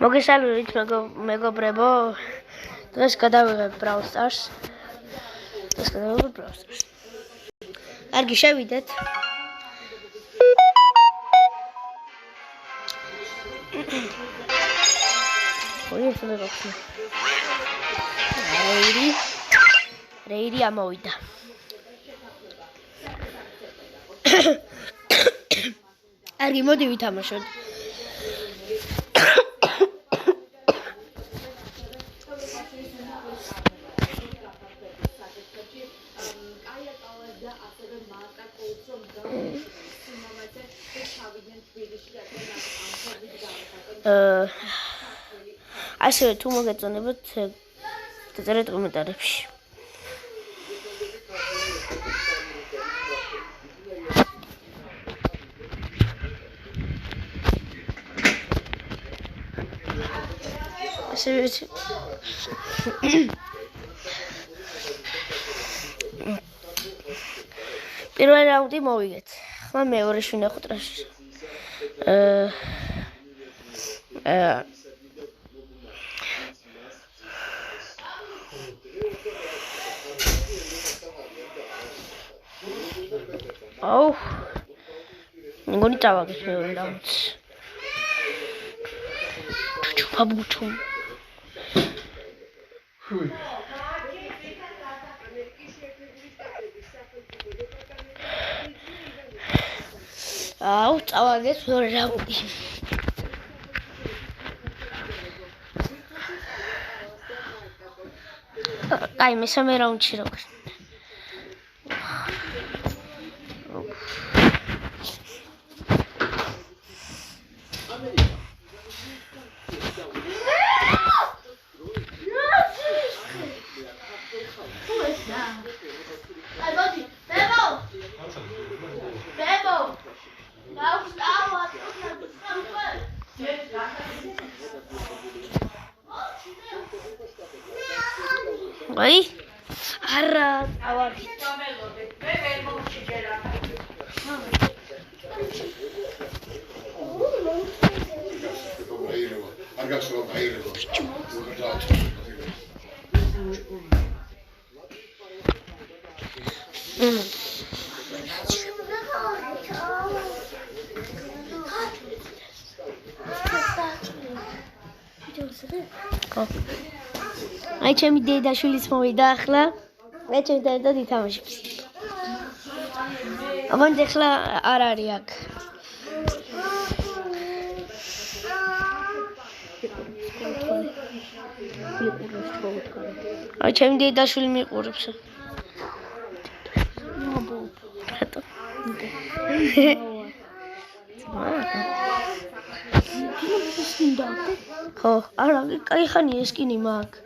მოგესალმებით მეგობრებო. დღეს გადავიღებ Brawl Stars. Კარგი, შევიდეთ. ეს მეგობრებო. რეიდი ამოვიდა. კარგი, მოდი ვითამაშოთ. ასევე თუ მოგეწონებათ დაწერეთ კომენტარებში. პირველი რაუნდი მოვიგეთ. ხმა მეორეში ვნახოთ რა შეიძლება. მგონი წავაგეთ მეორე რაუნდს. ბაბუჩო. წავაგეთ მეორე რაუნდი. აი, მესამე რაუნდში როგორ. Oi? Ara, awagit. აი ჩემი დედაშვილიც მოვიდა ახლა. მე ჩემი დედა ითამაშებს. ამან ახლა არ არის აქ. აი ჩემი დედაშვილი მიყურებს. ხო, არა, კაი ხანია ეს სკინი მაქვს.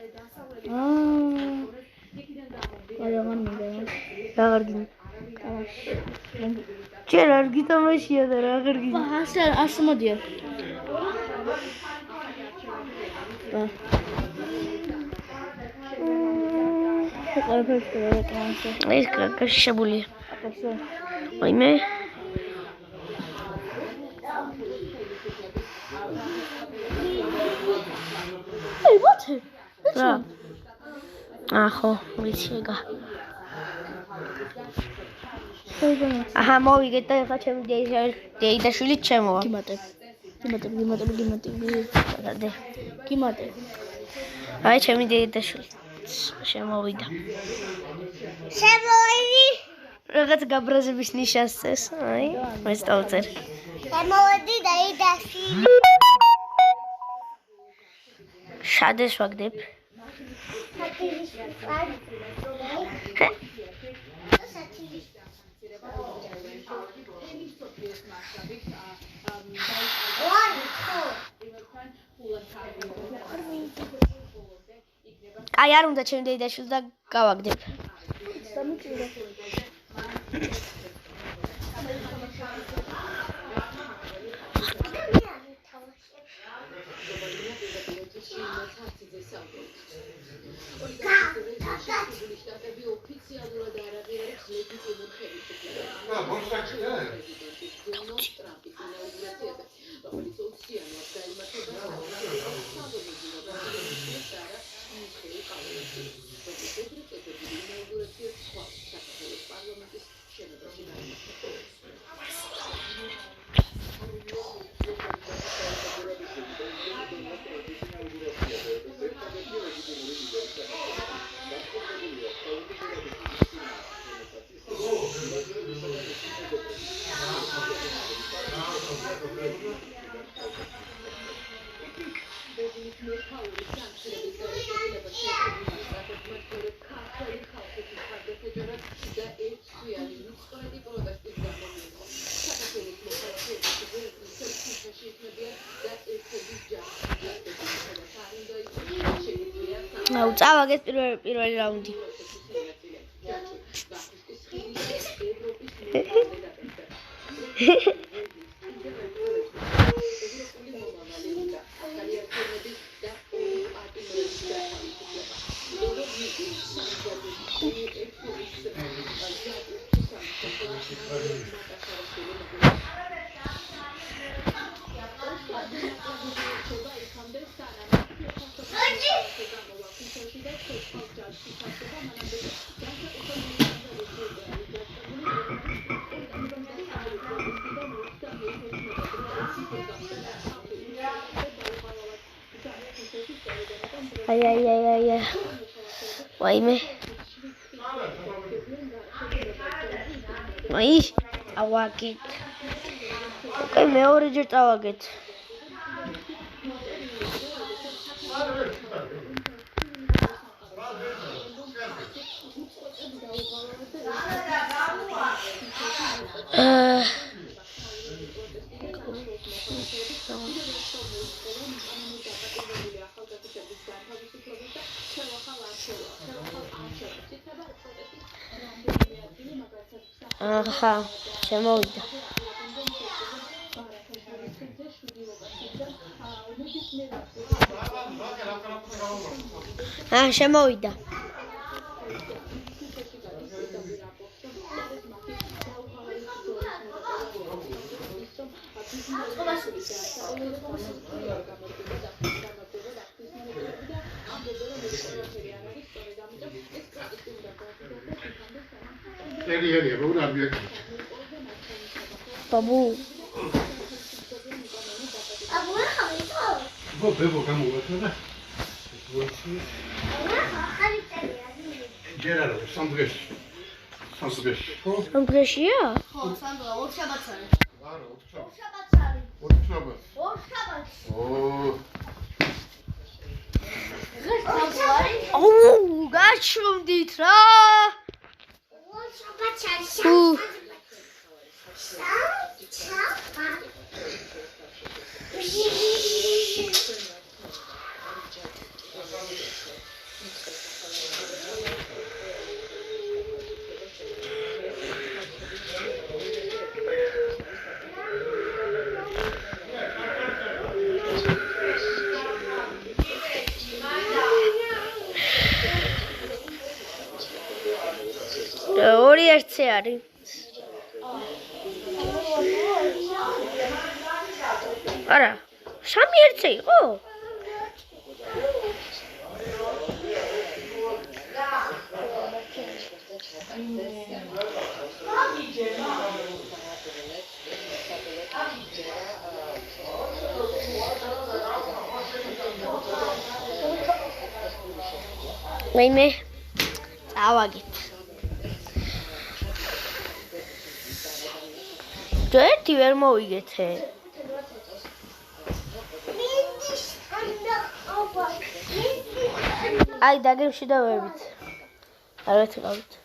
აღარ გინდა. ჯერ არ გითამაშია და რა აღარ გინდა. ასე მოდია. ეს გაშიშებულია. ვაიმე. Hey, what? რა? ხო, ვიცი ეგა. აჰა, მოვიგეთ და ახლა ჩემი დედაშვილი ჩემოა. გიმატებ. აი ჩემი დედაშვილი შემოვიდა. რაღაც გაბრაზების ნიშანს წეს. აი, ეს დავწერ. შემოვედი დედაშვილი. შადეს ვაგდებ. აი არ უნდა ჩემი დედაშვილს და გავაგდებ. წავაგეთ პირველი რაუნდი. Ay. Vayme. Ay, ავაგეთ. Okay, მეორეჯერ წავაგეთ. Aha, შემოვიდა. შემოვიდა. Babu. Bevo გამოვაცხადა. ჯერარო, სამბრეში. სამბრეშია? ხო, სანდრა, 4 შაბათს არის. არა, 4 შაბათს არის. 4 შაბათს. 4 შაბათს. გაჩვდით რა. 4 შაბათს არის. ორი ერთზე არის. არა, სამი ერთზე იყო? ვაიმე, წავაგეთ. ერთი ვერ მოვიგეთე. აი, დაგემშვიდობებით. არ ვეთქავთ.